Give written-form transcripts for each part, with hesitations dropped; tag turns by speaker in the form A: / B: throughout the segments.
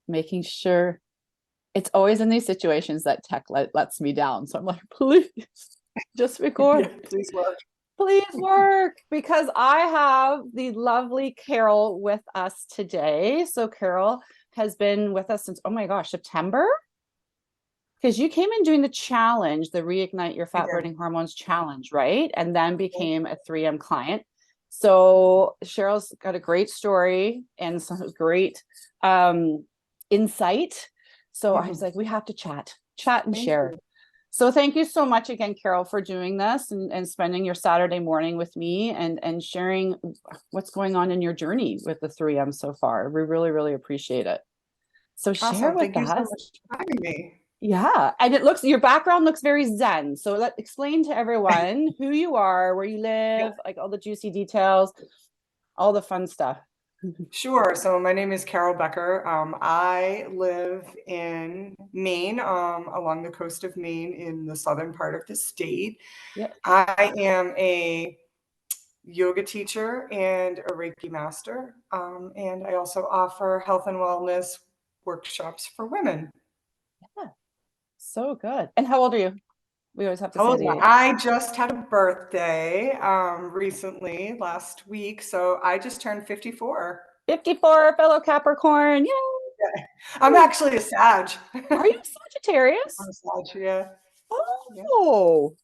A: making sure it's always in these situations that tech lets me down. So I'm like, please just record.
B: Yeah, please work.
A: Please work because I have the lovely Carol with us today. So Carol has been with us since, oh my gosh, September? Because you came in doing the challenge, the Reignite Your
B: I
A: Fat
B: did.
A: Burning Hormones challenge, right? And then became a 3M client. So Cheryl's got a great story and some great insight. So I was
B: Mhm.
A: like, we have to chat and
B: Thank
A: share.
B: you.
A: So thank you so much again, Carol, for doing this and spending your Saturday morning with me and sharing what's going on in your journey with the 3M so far. We really, really appreciate it. So share
B: Awesome.
A: with
B: Thank you so
A: us.
B: much for having me.
A: Yeah, and it looks your background looks very zen. So let explain to everyone who you are, where you
B: Yeah,
A: live, like all the juicy details, all the fun stuff.
B: sure. So my name is Carol Becker. I live in Maine, along the coast of Maine in the southern part of the state.
A: Yeah.
B: I am a yoga teacher and a Reiki master. And I also offer health and wellness workshops for women.
A: Yeah. So good. And how old are you? We always have to
B: How
A: say
B: old am
A: the age.
B: I? I just had a birthday recently, last week. So I just turned 54.
A: 54, fellow Capricorn.
B: I'm
A: Yay.
B: actually a Sag.
A: Are you
B: I'm
A: Sagittarius?
B: a Sag, yeah. Yeah.
A: Oh.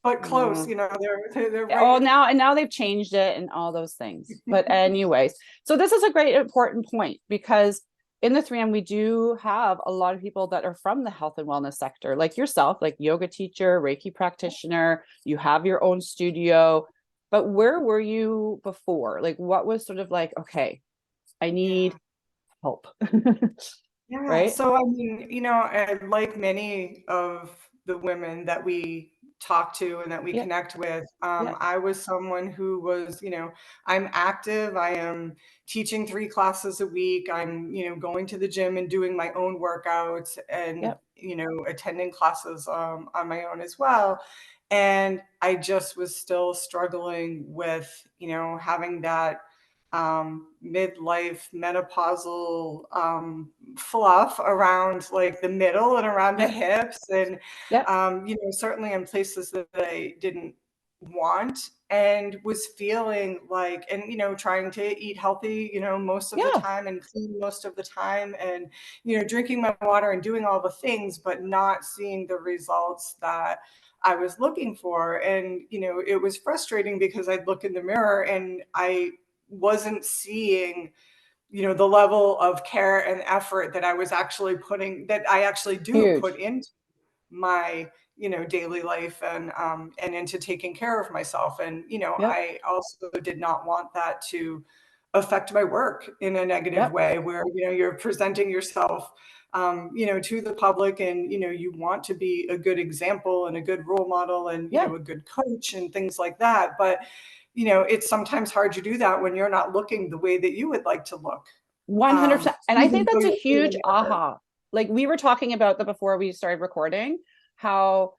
B: But close,
A: Mm.
B: they're
A: Oh,
B: right.
A: now they've changed it and all those things. But anyways, so this is a great important point because in the 3M we do have a lot of people that are from the health and wellness sector, like yourself, like yoga teacher, Reiki practitioner, you have your own studio. But where were you before? Like what was sort of like, okay, I
B: Yeah.
A: need help.
B: Yeah.
A: Right?
B: So, I mean, like many of the women that we talk to and that we
A: Yeah,
B: connect with,
A: yeah,
B: I was someone who was, I'm active. I am teaching 3 classes a week. I'm, going to the gym and doing my own workouts and,
A: yeah,
B: attending classes on my own as well. And I just was still struggling with, having that midlife menopausal fluff around like the middle and around the
A: yeah,
B: hips and
A: yeah,
B: certainly in places that I didn't want and was feeling like and trying to eat healthy most of the
A: yeah,
B: time and clean most of the time and drinking my water and doing all the things but not seeing the results that I was looking for. And it was frustrating because I'd look in the mirror and I wasn't seeing the level of care and effort that I was actually putting that I actually do put
A: huge.
B: into my daily life and into taking care of myself. And
A: Yep,
B: I also did not want that to affect my work in a negative
A: yep,
B: way where you're presenting yourself to the public and you want to be a good example and a good role model and
A: yeah.
B: a good coach and things like that. But it's sometimes hard to do that when you're not looking the way that you would like to look,
A: 100%. And I
B: even
A: think
B: though
A: that's a
B: you're putting in
A: huge
B: the effort.
A: aha. Like we were talking about that before we started recording, how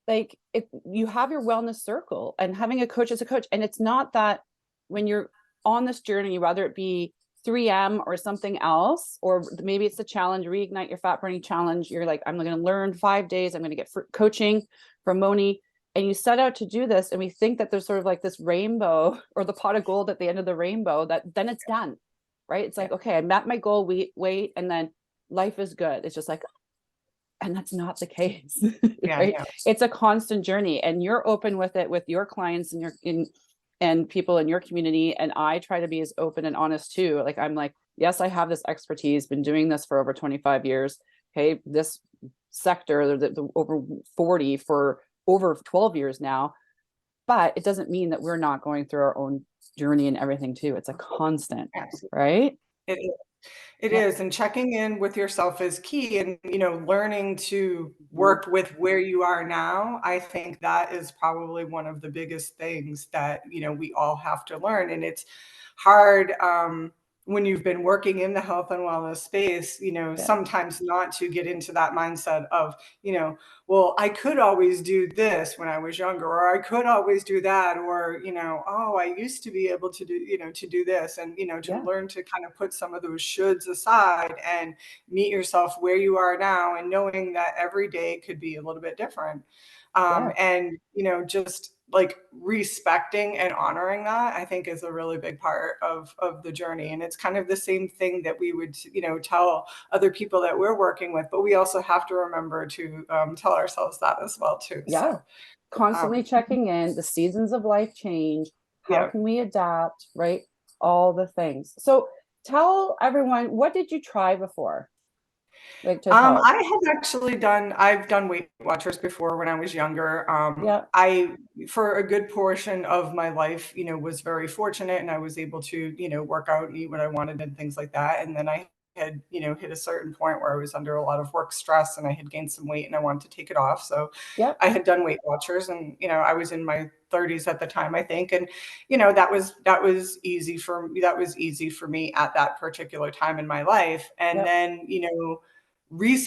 A: like if you have your wellness circle and having a coach as a coach. And it's not that when you're on this journey, whether it be 3M or something else, or maybe it's the challenge, reignite your fat burning challenge. You're like, I'm going to learn 5 days. I'm going to get coaching from Moni. And you set out to do this. And we think that there's sort of like this rainbow or the pot of gold at the end of the rainbow that then it's done, right? It's
B: Yeah.
A: like, okay, I met my goal, wait, and then life is good. It's just like, and that's not the case,
B: Yeah.
A: right?
B: Yeah.
A: It's a constant journey, and you're open with it with your clients and and people in your community. And I try to be as open and honest too. Like I'm like, yes, I have this expertise, been doing this for over 25 years. Okay, this sector, the over 40 for over 12 years now. But it doesn't mean that we're not going through our own journey and everything too. It's a constant,
B: Absolutely.
A: right?
B: It is. It
A: Yeah.
B: is. And checking in with yourself is key. And, learning to
A: Mhm.
B: work with where you are now, I think that is probably one of the biggest things that, we all have to learn. And it's hard when you've been working in the health and wellness space,
A: Yeah.
B: sometimes not to get into that mindset of, well, I could always do this when I was younger, or I could always do that, or, oh, I used to be able to do, to do this, and, to
A: Yeah.
B: learn to kind of put some of those shoulds aside and meet yourself where you are now, and knowing that every day could be a little bit different.
A: Yeah.
B: And, just like respecting and honoring that, I think is a really big part of the journey. And it's kind of the same thing that we would, tell other people that we're working with, but we also have to remember to tell ourselves that as well too.
A: Yeah.
B: So,
A: Constantly
B: um,
A: checking in, the seasons of life change. How
B: yeah.
A: can we adapt, right? All the things. So tell everyone, what did you try before? Like to help?
B: I've done Weight Watchers before when I was younger.
A: Yeah.
B: I, for a good portion of my life, was very fortunate and I was able to, work out and eat what I wanted and things like that. And then I had, hit a certain point where I was under a lot of work stress and I had gained some weight and I wanted to take it off. So
A: Yep.
B: I had done Weight Watchers and, I was in my 30s at the time, I think. And, that was easy for me. That was easy for me at that particular time in my life. And
A: Yep.
B: then,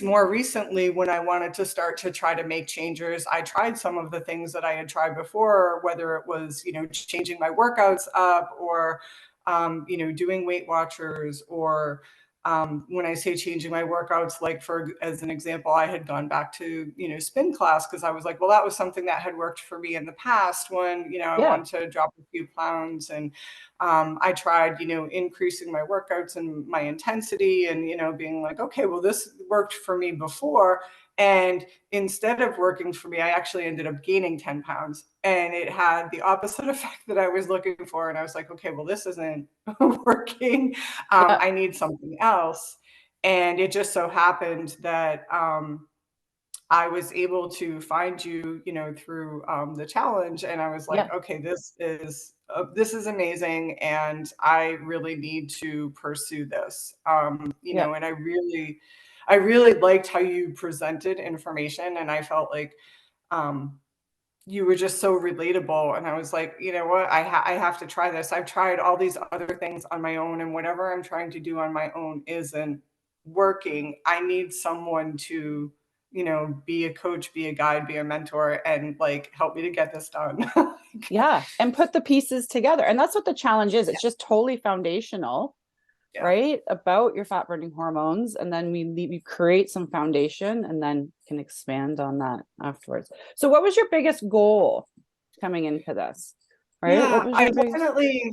B: more recently, when I wanted to start to try to make changes, I tried some of the things that I had tried before, whether it was, changing my workouts up, or, doing Weight Watchers, or when I say changing my workouts, like for as an example, I had gone back to, spin class because I was like, well, that was something that had worked for me in the past when, I
A: Yeah.
B: wanted to drop a few pounds. And I tried, increasing my workouts and my intensity and, being like, okay, well, this worked for me before. And instead of working for me, I actually ended up gaining 10 pounds and it had the opposite effect that I was looking for. And I was like, okay, well, this isn't working.
A: Yeah.
B: I need something else. And it just so happened that I was able to find you, through the challenge, and I was like,
A: Yeah.
B: okay, this is amazing, and I really need to pursue this.
A: Yeah.
B: And I really liked how you presented information, and I felt like um, you were just so relatable. And I was like, you know what, I have to try this. I've tried all these other things on my own, and whatever I'm trying to do on my own isn't working. I need someone to, be a coach, be a guide, be a mentor, and like help me to get this done.
A: Yeah. And put the pieces together. And that's what the challenge is. It's just totally foundational,
B: Yeah.
A: right? About your fat burning hormones. And then we create some foundation and then can expand on that afterwards. So what was your biggest goal coming into this? Right? What
B: Yeah,
A: was
B: I
A: your biggest?
B: definitely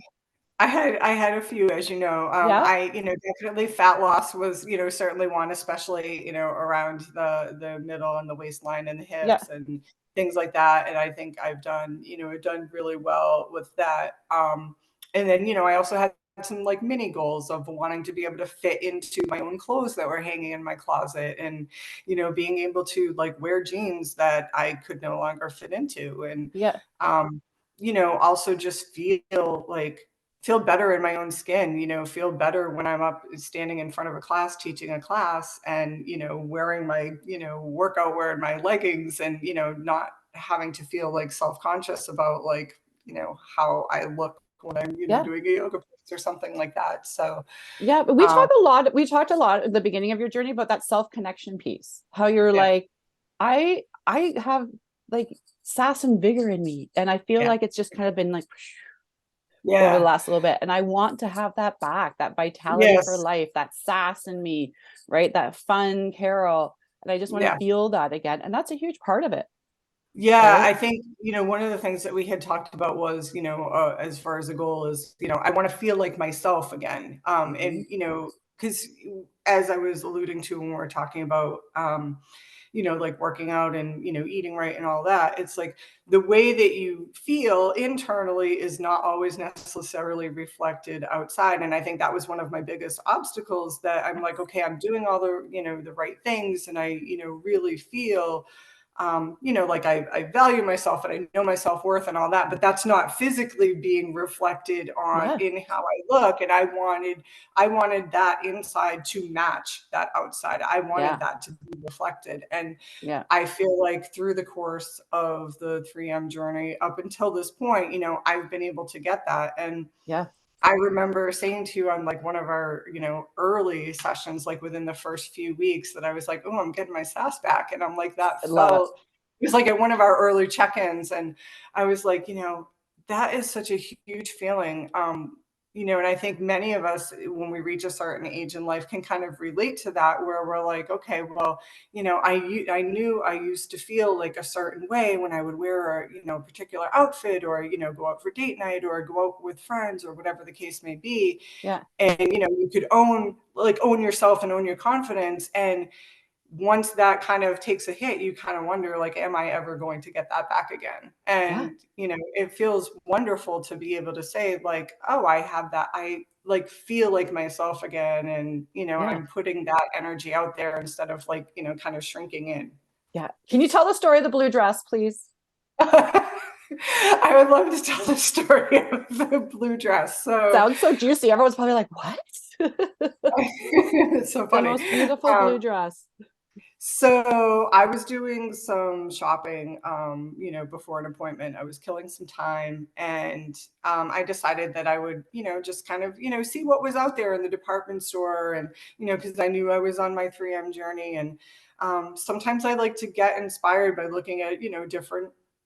B: I had a few, as you know.
A: Yeah.
B: Definitely fat loss was, certainly one, especially, around the middle and the waistline and the
A: Yeah.
B: hips and things like that. And I think I've done really well with that. And then, I also had some like mini goals of wanting to be able to fit into my own clothes that were hanging in my closet, and, being able to like wear jeans that I could no longer fit into. And
A: Yeah.
B: um, also just feel better in my own skin, feel better when I'm up standing in front of a class, teaching a class, and, wearing my, workout wear and my leggings, and, not having to feel like self-conscious about like, how I look when I'm,
A: Yeah.
B: doing a yoga pose or something like that. So,
A: Yeah. But
B: um,
A: we talked a lot at the beginning of your journey about that self-connection piece. How you're
B: yeah,
A: like, I have like sass and vigor in me. And I feel
B: yeah,
A: like it's just kind of been like over the
B: yeah,
A: last little bit. And I want to have that back, that vitality for
B: yes,
A: life, that sass in me, right? That fun Carol. And I just want to
B: yeah.
A: feel that again. And that's a huge part of it,
B: Yeah,
A: right?
B: I think, one of the things that we had talked about was, as far as the goal is, I want to feel like myself again.
A: Mhm.
B: And, because as I was alluding to when we were talking about, like working out and, eating right and all that, it's like the way that you feel internally is not always necessarily reflected outside. And I think that was one of my biggest obstacles, that I'm like, okay, I'm doing all the, the right things. And I, really feel like I value myself and I know my self-worth and all that, but that's not physically being reflected on
A: Yeah.
B: in how I look. And I wanted that inside to match that outside. I wanted
A: Yeah.
B: that to be reflected. And
A: Yeah.
B: I feel like through the course of the 3M journey up until this point, I've been able to get that. And
A: Yeah.
B: I remember saying to you on like one of our, early sessions, like within the first few weeks, that I was like, oh, I'm getting my sass back. And I'm like,
A: I love it.
B: it was like at one of our early check-ins. And I was like, that is such a huge feeling. And I think many of us, when we reach a certain age in life, can kind of relate to that, where we're like, okay, well, I knew I used to feel like a certain way when I would wear a, particular outfit, or, go out for date night, or go out with friends, or whatever the case may be.
A: Yeah.
B: And, you could own yourself and own your confidence. And once that kind of takes a hit, you kind of wonder, like, am I ever going to get that back again?
A: Yeah.
B: And, it feels wonderful to be able to say, like, oh, I have that. I like feel like myself again. And,
A: Yeah.
B: I'm putting that energy out there instead of like, kind of shrinking in.
A: Yeah. Can you tell the story of the blue dress, please?
B: I would love to tell the story of the blue dress. So
A: Sounds so juicy. Everyone's probably like, what?
B: it's so
A: The
B: funny.
A: most beautiful blue dress.
B: So I was doing some shopping, before an appointment. I was killing some time, and I decided that I would, just kind of, see what was out there in the department store, and because I knew I was on my 3M journey, and sometimes I like to get inspired by looking at,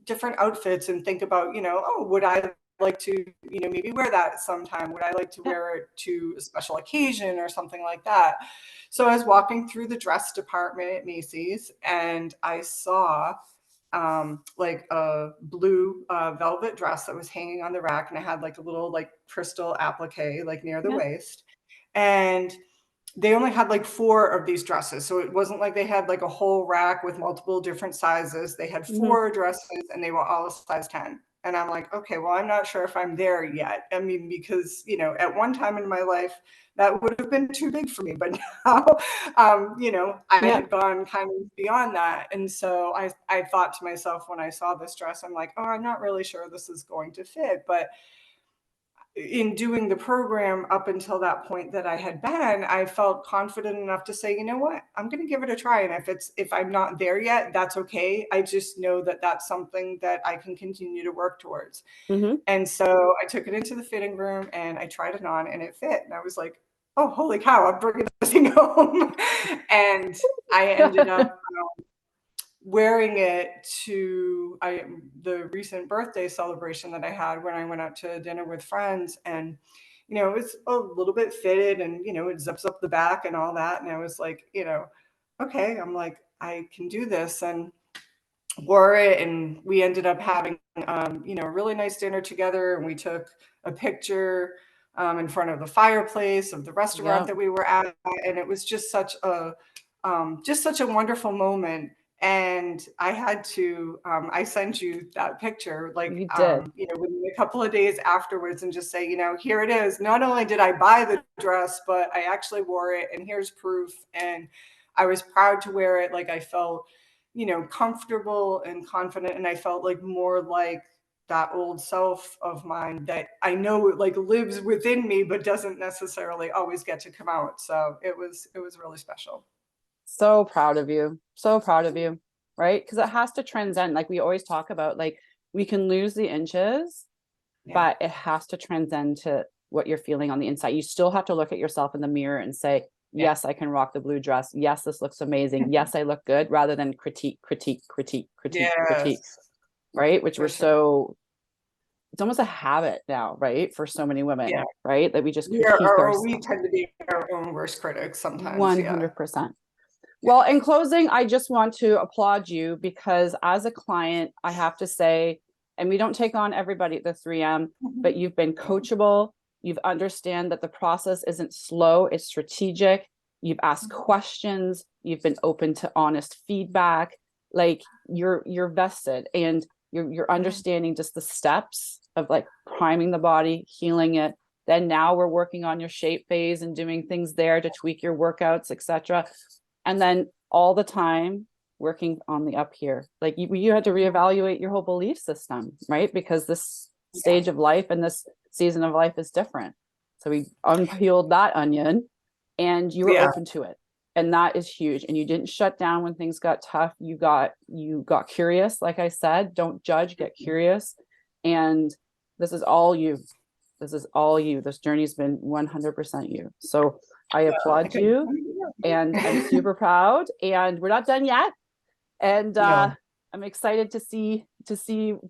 B: different outfits, and think about, oh, would I like to, maybe wear that sometime? Would I like to
A: Yeah.
B: wear it to a special occasion or something like that? So I was walking through the dress department at Macy's, and I saw like a blue velvet dress that was hanging on the rack, and it had like a little like crystal applique like near the
A: Yeah.
B: waist. And they only had like four of these dresses. So it wasn't like they had like a whole rack with multiple different sizes. They had
A: Mm-hmm.
B: four dresses, and they were all a size 10. And I'm like, okay, well, I'm not sure if I'm there yet. I mean, because, at one time in my life, that would have been too big for me. But now, I
A: Yeah.
B: had gone kind of beyond that. And so I thought to myself, when I saw this dress, I'm like, oh, I'm not really sure this is going to fit. But in doing the program up until that point that I had been, I felt confident enough to say, you know what, I'm going to give it a try. And if I'm not there yet, that's okay. I just know that that's something that I can continue to work towards.
A: Mm-hmm.
B: And so I took it into the fitting room, and I tried it on, and it fit. And I was like, oh, holy cow, I'm bringing this thing home. And I ended up wearing it to the recent birthday celebration that I had, when I went out to dinner with friends. And it's a little bit fitted, and it zips up the back and all that. And I was like, okay, I'm like, I can do this. And wore it, and we ended up having a really nice dinner together, and we took a picture in front of the fireplace of the restaurant
A: Yeah.
B: that we were at. And it was just such a wonderful moment. And I had to, I sent you that picture, like,
A: You did.
B: within a couple of days afterwards, and just say, here it is. Not only did I buy the dress, but I actually wore it, and here's proof. And I was proud to wear it. Like, I felt, comfortable and confident. And I felt like more like that old self of mine that I know like lives within me, but doesn't necessarily always get to come out. So it was really special.
A: So proud of you. So proud of you. Right? Because it has to transcend. Like we always talk about, like we can lose the inches,
B: Yeah.
A: but it has to transcend to what you're feeling on the inside. You still have to look at yourself in the mirror and say,
B: Yeah.
A: yes, I can rock the blue dress. Yes, this looks amazing. Yes, I look good, rather than critique, critique, critique, critique, critique.
B: Yes.
A: Right? Which
B: For
A: we're
B: sure.
A: so, it's almost a habit now, right? For so many women,
B: Yeah.
A: right? That we just
B: We are,
A: critique
B: or we
A: ourselves.
B: tend to be our own worst critics sometimes. Yeah.
A: 100%. Well, in closing, I just want to applaud you, because as a client, I have to say, and we don't take on everybody at the 3M, but you've been coachable. You've understand that the process isn't slow, it's strategic. You've asked questions. You've been open to honest feedback. Like you're vested, and you're understanding just the steps of like priming the body, healing it. Then now we're working on your shape phase and doing things there to tweak your workouts, etc. And then all the time working on the up here. Like you had to reevaluate your whole belief system, right? Because this
B: Yeah.
A: stage of life and this season of life is different. So we unpeeled that onion, and you were
B: Yeah.
A: open to it. And that is huge. And you didn't shut down when things got tough. You got curious. Like I said, don't judge, get curious. And this is all you. This is all you. This journey's been 100% you. So I applaud
B: Okay.
A: you, and I'm super proud, and we're not done yet. And
B: No.
A: I'm excited to see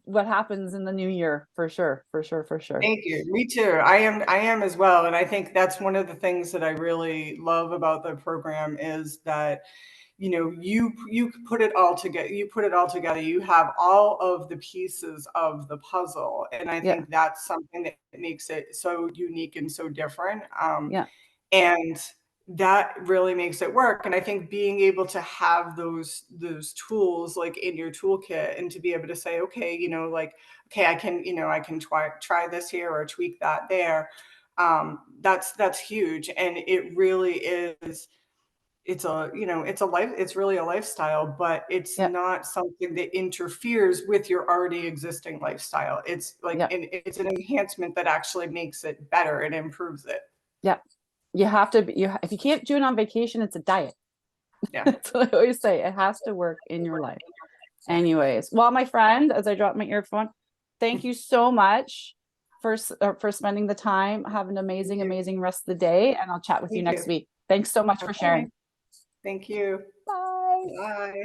A: what happens in the new year, for sure, for sure, for sure.
B: Thank you. Me too. I am as well. And I think that's one of the things that I really love about the program is that, you know, you put it all together. You put it all together. You have all of the pieces of the puzzle. And I
A: Yeah,
B: think that's something that makes it so unique and so different.
A: yeah,
B: And that really makes it work. And I think being able to have those tools like in your toolkit and to be able to say, okay, you know, like, okay, I can, you know, I can try this here or tweak that there. That's huge. And it really is, it's a, you know, it's a life, it's really a lifestyle, but it's
A: yeah,
B: not something that interferes with your already existing lifestyle. It's like
A: yeah,
B: it's an enhancement that actually makes it better and improves it.
A: yeah. You have to be, if you can't do it on vacation, it's a diet.
B: Yeah.
A: That's what I always say. It has to work in your life. Anyways, well, my friend, as I drop my earphone, thank you so much for spending the time. Have an
B: Thank
A: amazing,
B: you.
A: amazing rest of the day, and I'll chat with you
B: Thank
A: next
B: you.
A: week. Thanks so much for
B: Okay.
A: sharing.
B: Thank you.
A: Bye.
B: Bye.